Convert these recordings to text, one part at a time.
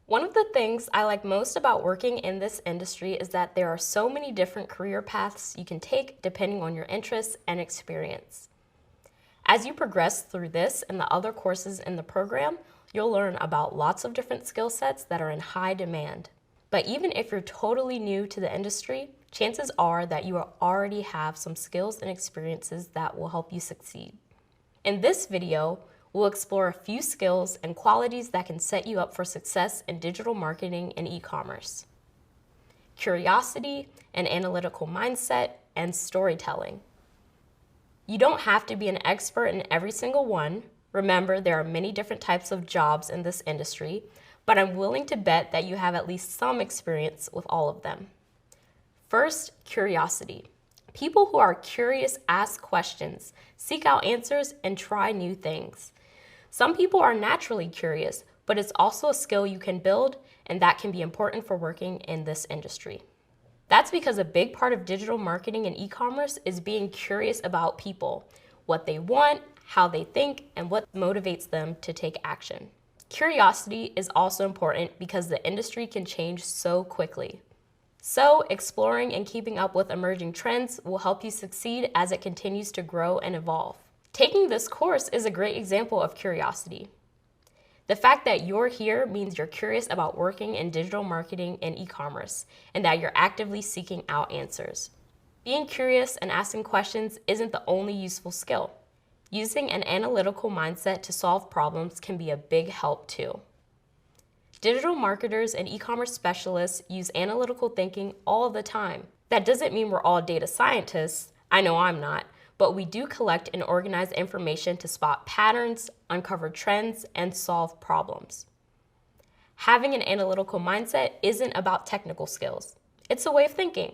One of the things I like most about working in this industry is that there are so many different career paths you can take depending on your interests and experience. As you progress through this and the other courses in the program, you'll learn about lots of different skill sets that are in high demand. But even if you're totally new to the industry, chances are that you already have some skills and experiences that will help you succeed. In this video, we'll explore a few skills and qualities that can set you up for success in digital marketing and e-commerce. Curiosity, an analytical mindset, and storytelling. You don't have to be an expert in every single one. Remember, there are many different types of jobs in this industry, but I'm willing to bet that you have at least some experience with all of them. First, curiosity. People who are curious ask questions, seek out answers, and try new things. Some people are naturally curious, but it's also a skill you can build, and that can be important for working in this industry. That's because a big part of digital marketing and e-commerce is being curious about people, what they want, how they think, and what motivates them to take action. Curiosity is also important because the industry can change so quickly. So, exploring and keeping up with emerging trends will help you succeed as it continues to grow and evolve. Taking this course is a great example of curiosity. The fact that you're here means you're curious about working in digital marketing and e-commerce, and that you're actively seeking out answers. Being curious and asking questions isn't the only useful skill. Using an analytical mindset to solve problems can be a big help too. Digital marketers and e-commerce specialists use analytical thinking all the time. That doesn't mean we're all data scientists. I know I'm not. But we do collect and organize information to spot patterns, uncover trends, and solve problems. Having an analytical mindset isn't about technical skills. It's a way of thinking.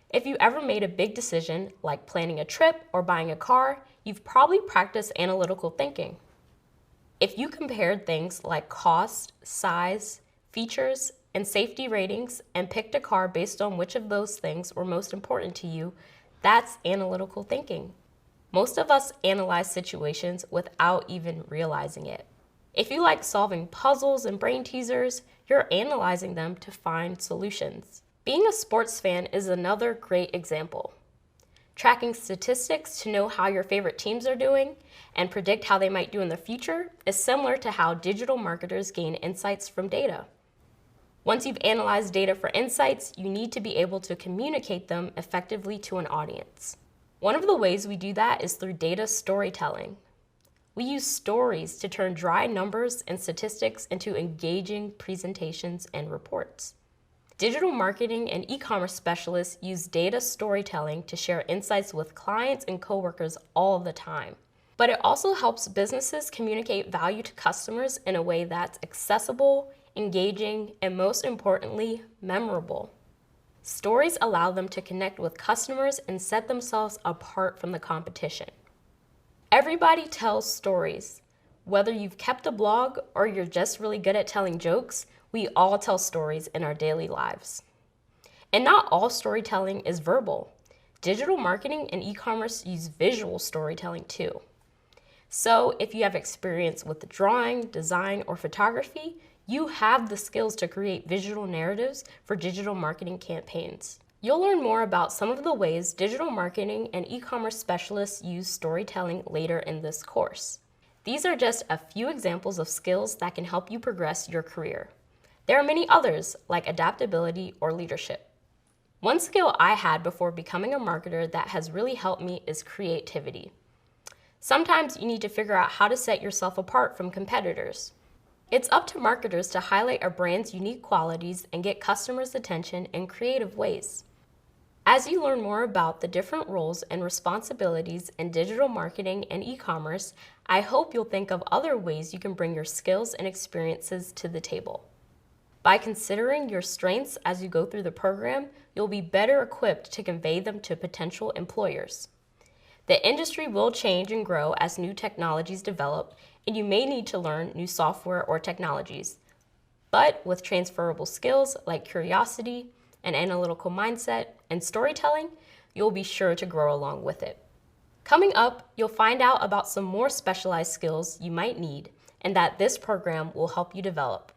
If you ever made a big decision, like planning a trip or buying a car, you've probably practiced analytical thinking. If you compared things like cost, size, features, and safety ratings and picked a car based on which of those things were most important to you, that's analytical thinking. Most of us analyze situations without even realizing it. If you like solving puzzles and brain teasers, you're analyzing them to find solutions. Being a sports fan is another great example. Tracking statistics to know how your favorite teams are doing and predict how they might do in the future is similar to how digital marketers gain insights from data. Once you've analyzed data for insights, you need to be able to communicate them effectively to an audience. One of the ways we do that is through data storytelling. We use stories to turn dry numbers and statistics into engaging presentations and reports. Digital marketing and e-commerce specialists use data storytelling to share insights with clients and coworkers all the time. But it also helps businesses communicate value to customers in a way that's accessible, engaging, and most importantly, memorable. Stories allow them to connect with customers and set themselves apart from the competition. Everybody tells stories. Whether you've kept a blog or you're just really good at telling jokes, we all tell stories in our daily lives. And not all storytelling is verbal. Digital marketing and e-commerce use visual storytelling too. So if you have experience with drawing, design, or photography, you have the skills to create visual narratives for digital marketing campaigns. You'll learn more about some of the ways digital marketing and e-commerce specialists use storytelling later in this course. These are just a few examples of skills that can help you progress your career. There are many others, like adaptability or leadership. One skill I had before becoming a marketer that has really helped me is creativity. Sometimes you need to figure out how to set yourself apart from competitors. It's up to marketers to highlight a brand's unique qualities and get customers' attention in creative ways. As you learn more about the different roles and responsibilities in digital marketing and e-commerce, I hope you'll think of other ways you can bring your skills and experiences to the table. By considering your strengths as you go through the program, you'll be better equipped to convey them to potential employers. The industry will change and grow as new technologies develop, and you may need to learn new software or technologies. But with transferable skills like curiosity, an analytical mindset, and storytelling, you'll be sure to grow along with it. Coming up, you'll find out about some more specialized skills you might need and that this program will help you develop.